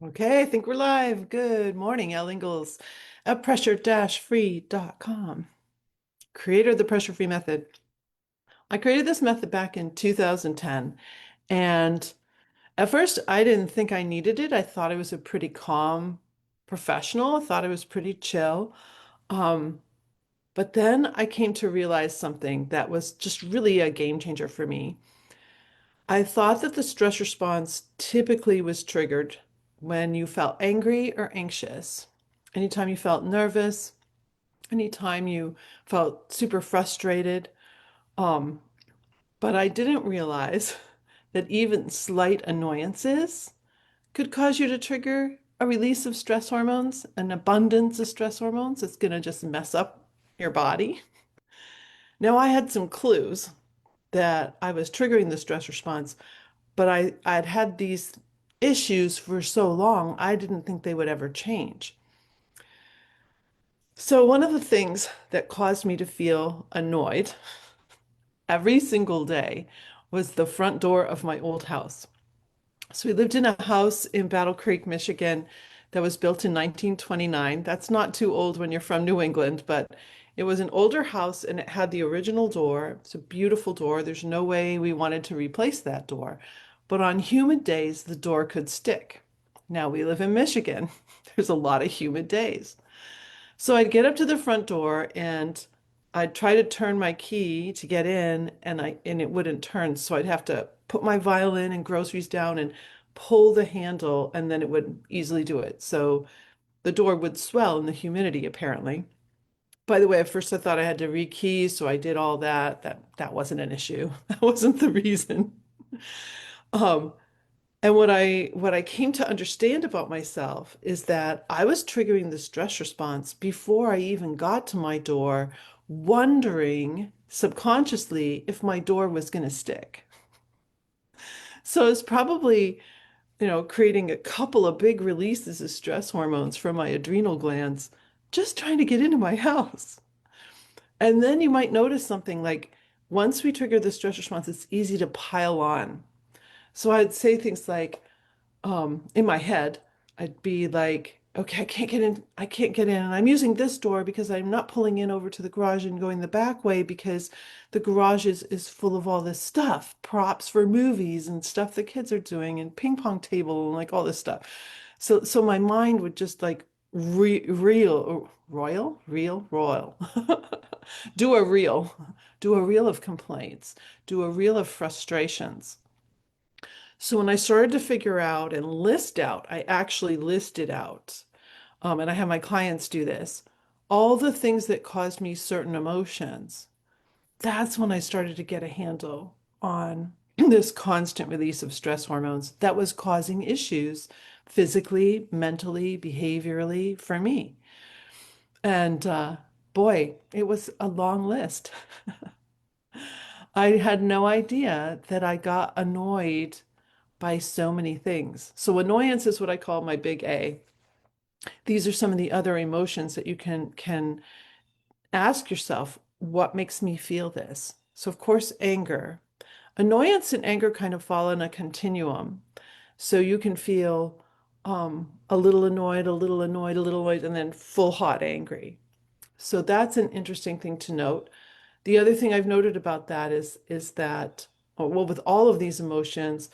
Okay, I think we're live. Good morning, Al Ingalls at pressure-free.com, creator of the pressure-free method. I created this method back in 2010, and at first I didn't think I needed it. I thought I was a pretty calm professional. I thought I was pretty chill. Um, but then I came to realize something that was just really a game changer for me. I thought that the stress response typically was triggered when you felt angry or anxious. Anytime you felt nervous, anytime you felt super frustrated. Um, but I didn't realize that even slight annoyances could cause you to trigger a release of stress hormones, an abundance of stress hormones. It's going to just mess up your body. Now, I had some clues that I was triggering the stress response, but I'd had these issues for so long, I didn't think they would ever change. So one of the things that caused me to feel annoyed every single day was the front door of my old house. So we lived in a house in Battle Creek, Michigan, that was built in 1929. That's not too old when you're from New England, but it was an older house and it had the original door. It's a beautiful door. There's no way we wanted to replace that door. But on humid days, the door could stick. Now we live in Michigan. There's a lot of humid days. So I'd get up to the front door and I'd try to turn my key to get in and it wouldn't turn. So I'd have to put my violin and groceries down and pull the handle and then it would easily do it. So the door would swell in the humidity apparently. By the way, at first I thought I had to rekey, so I did all that. That wasn't an issue. That wasn't the reason. Um, and what I came to understand about myself is that I was triggering the stress response before I even got to my door, wondering subconsciously if my door was going to stick. So it's probably, creating a couple of big releases of stress hormones from my adrenal glands, just trying to get into my house. And then you might notice something like once we trigger the stress response, it's easy to pile on. So I'd say things like, in my head, I'd be like, okay, I can't get in. I can't get in. And I'm using this door because I'm not pulling in over to the garage and going the back way because the garage is full of all this stuff, props for movies and stuff the kids are doing and ping pong table and like all this stuff. So my mind would just like royal, do a reel, do a reel of complaints, do a reel of frustrations. So when I started to figure out and list out, I actually listed out, and I have my clients do this, all the things that caused me certain emotions. That's when I started to get a handle on this constant release of stress hormones that was causing issues physically, mentally, behaviorally for me. And boy, it was a long list. I had no idea that I got annoyed by so many things. So annoyance is what I call my big A. These are some of the other emotions that you can ask yourself, what makes me feel this? So of course, anger. Annoyance and anger kind of fall in a continuum. So you can feel a little annoyed, a little annoyed, a little annoyed, and then full hot angry. So that's an interesting thing to note. The other thing I've noted about that is that, well, with all of these emotions,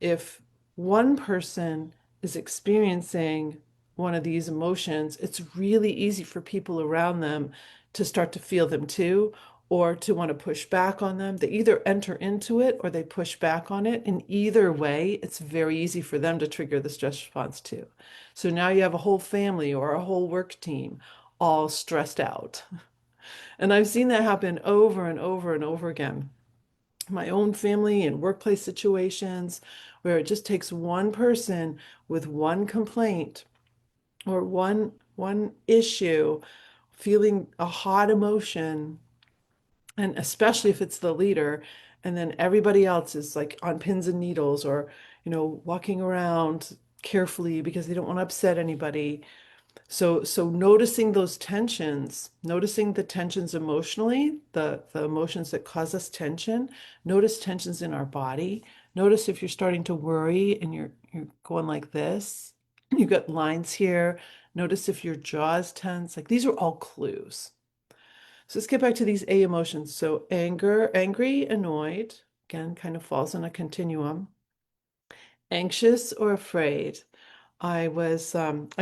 if one person is experiencing one of these emotions, it's really easy for people around them to start to feel them too, or to want to push back on them. They either enter into it or they push back on it. In either way, it's very easy for them to trigger the stress response too. So now you have a whole family or a whole work team all stressed out. And I've seen that happen over and over and over again. My own family and workplace situations where it just takes one person with one complaint or one issue feeling a hot emotion, and especially if it's the leader, and then everybody else is like on pins and needles or, walking around carefully because they don't want to upset anybody. So noticing those tensions, noticing the tensions emotionally, the emotions that cause us tension, notice tensions in our body. Notice if you're starting to worry and you're going like this. You got lines here. Notice if your jaw is tense. Like these are all clues. So let's get back to these A emotions. So anger, angry, annoyed, again, kind of falls on a continuum. Anxious or afraid. I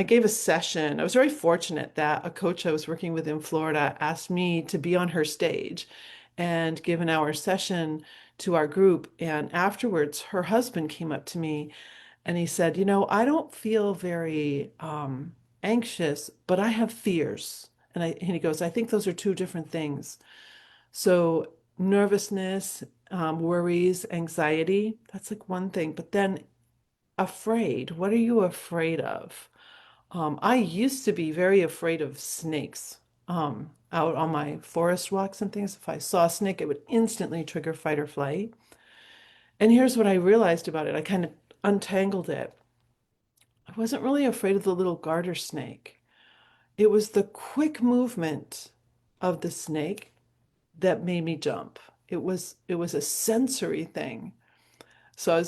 gave a session. I was very fortunate that a coach I was working with in Florida asked me to be on her stage and give an hour session to our group. And afterwards, her husband came up to me and he said, I don't feel very anxious, but I have fears. And he goes, I think those are two different things. So nervousness, worries, anxiety, that's like one thing. But then afraid, what are you afraid of? I used to be very afraid of snakes. Out on my forest walks and things, if I saw a snake, it would instantly trigger fight or flight. And here's what I realized about it. I kind of untangled it. I wasn't really afraid of the little garter snake. It was the quick movement of the snake that made me jump. It was a sensory thing. So a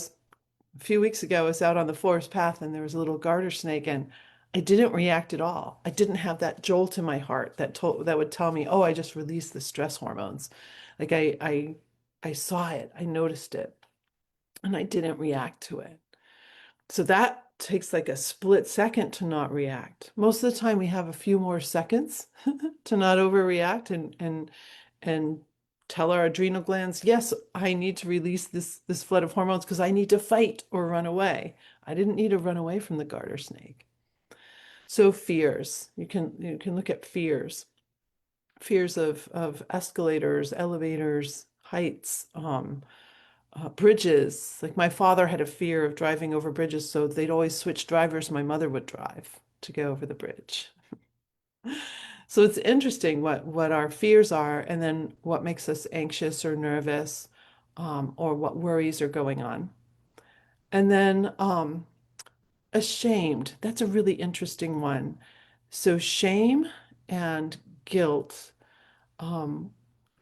few weeks ago, I was out on the forest path and there was a little garter snake and I didn't react at all. I didn't have that jolt in my heart that would tell me, oh, I just released the stress hormones. Like I saw it, I noticed it, and I didn't react to it. So that takes like a split second to not react. Most of the time we have a few more seconds to not overreact and tell our adrenal glands, yes, I need to release this flood of hormones because I need to fight or run away. I didn't need to run away from the garter snake. So fears, you can look at fears. Fears of escalators, elevators, heights, bridges. Like my father had a fear of driving over bridges, so they'd always switch drivers. My mother would drive to go over the bridge. So it's interesting what our fears are, and then what makes us anxious or nervous, or what worries are going on. And then ashamed. That's a really interesting one. So shame and guilt um,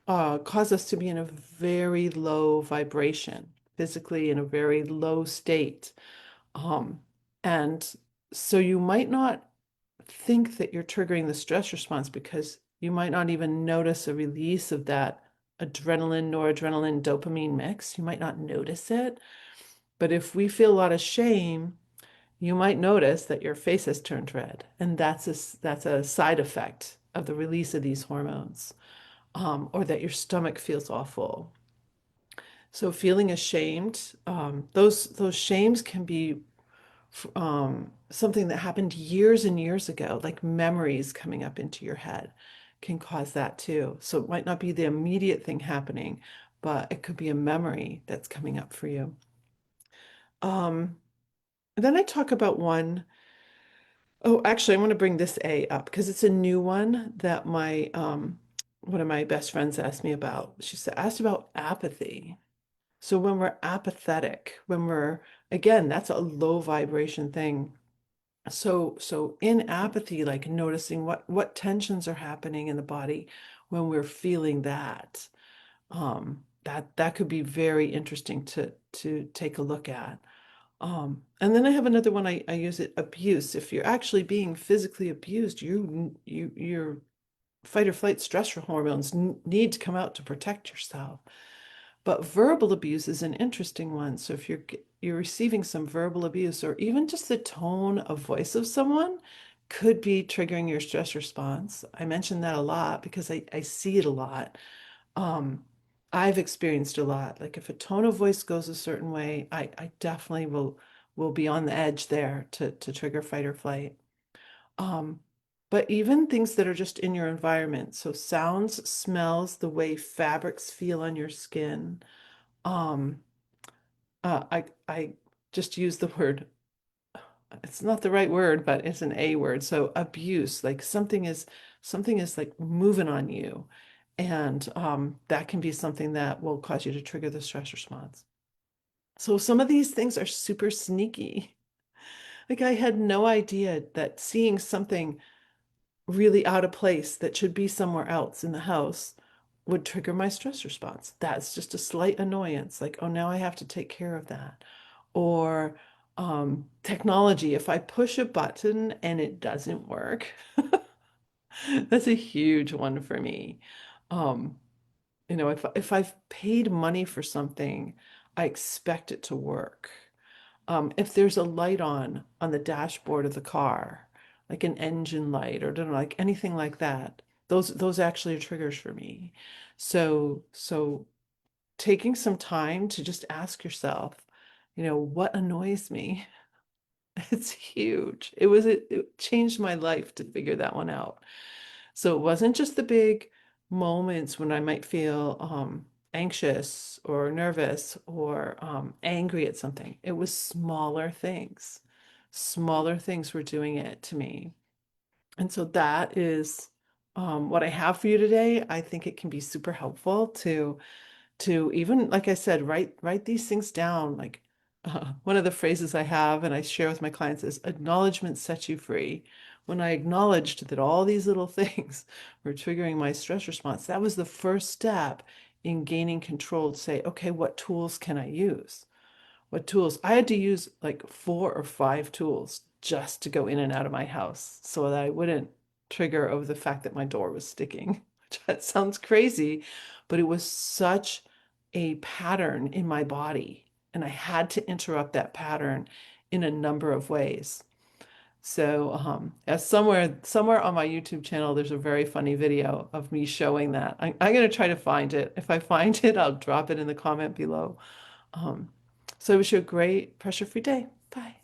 cause us to be in a very low vibration, physically in a very low state. Um, and so you might not think that you're triggering the stress response because you might not even notice a release of that adrenaline, noradrenaline, dopamine mix. You might not notice it. But if we feel a lot of shame, you might notice that your face has turned red. And that's a side effect of the release of these hormones, or that your stomach feels awful. So feeling ashamed, those shames can be something that happened years and years ago, like memories coming up into your head can cause that too. So it might not be the immediate thing happening, but it could be a memory that's coming up for you. Um, then I talk about one. Oh, actually, I want to bring this A up because it's a new one that my one of my best friends asked me about. Asked about apathy. So when we're apathetic, when we're again, that's a low vibration thing. So in apathy, like noticing what tensions are happening in the body when we're feeling that, that could be very interesting to take a look at. And then I have another one. I use it abuse. If you're actually being physically abused, your fight or flight stress hormones need to come out to protect yourself. But verbal abuse is an interesting one. So if you're receiving some verbal abuse or even just the tone of voice of someone could be triggering your stress response. I mention that a lot because I see it a lot. Um, I've experienced a lot. Like if a tone of voice goes a certain way, I definitely will be on the edge there to trigger fight or flight. Um, but even things that are just in your environment, so sounds, smells, the way fabrics feel on your skin. Um, I just use the word, it's not the right word, but it's an A word. So abuse, like something is like moving on you. And that can be something that will cause you to trigger the stress response. So some of these things are super sneaky. Like I had no idea that seeing something really out of place that should be somewhere else in the house would trigger my stress response. That's just a slight annoyance, like, oh, now I have to take care of that. Or Technology, if I push a button and it doesn't work, that's a huge one for me. Um, if I've paid money for something, I expect it to work. If there's a light on the dashboard of the car, like an engine light or don't know, like anything like that, those actually are triggers for me. So taking some time to just ask yourself, what annoys me? It's huge. It changed my life to figure that one out. So it wasn't just the big moments when I might feel anxious or nervous or angry at something. It was smaller things. Smaller things were doing it to me. And so that is what I have for you today. I think it can be super helpful to even, like I said, write these things down. Like one of the phrases I have and I share with my clients is acknowledgement sets you free. When I acknowledged that all these little things were triggering my stress response, that was the first step in gaining control to say, okay, what tools can I use? What tools? I had to use like 4 or 5 tools just to go in and out of my house so that I wouldn't trigger over the fact that my door was sticking. That sounds crazy, but it was such a pattern in my body, and I had to interrupt that pattern in a number of ways. So, as somewhere on my YouTube channel, there's a very funny video of me showing that. I'm going to try to find it. If I find it, I'll drop it in the comment below. Um, so I wish you a great pressure-free day. Bye.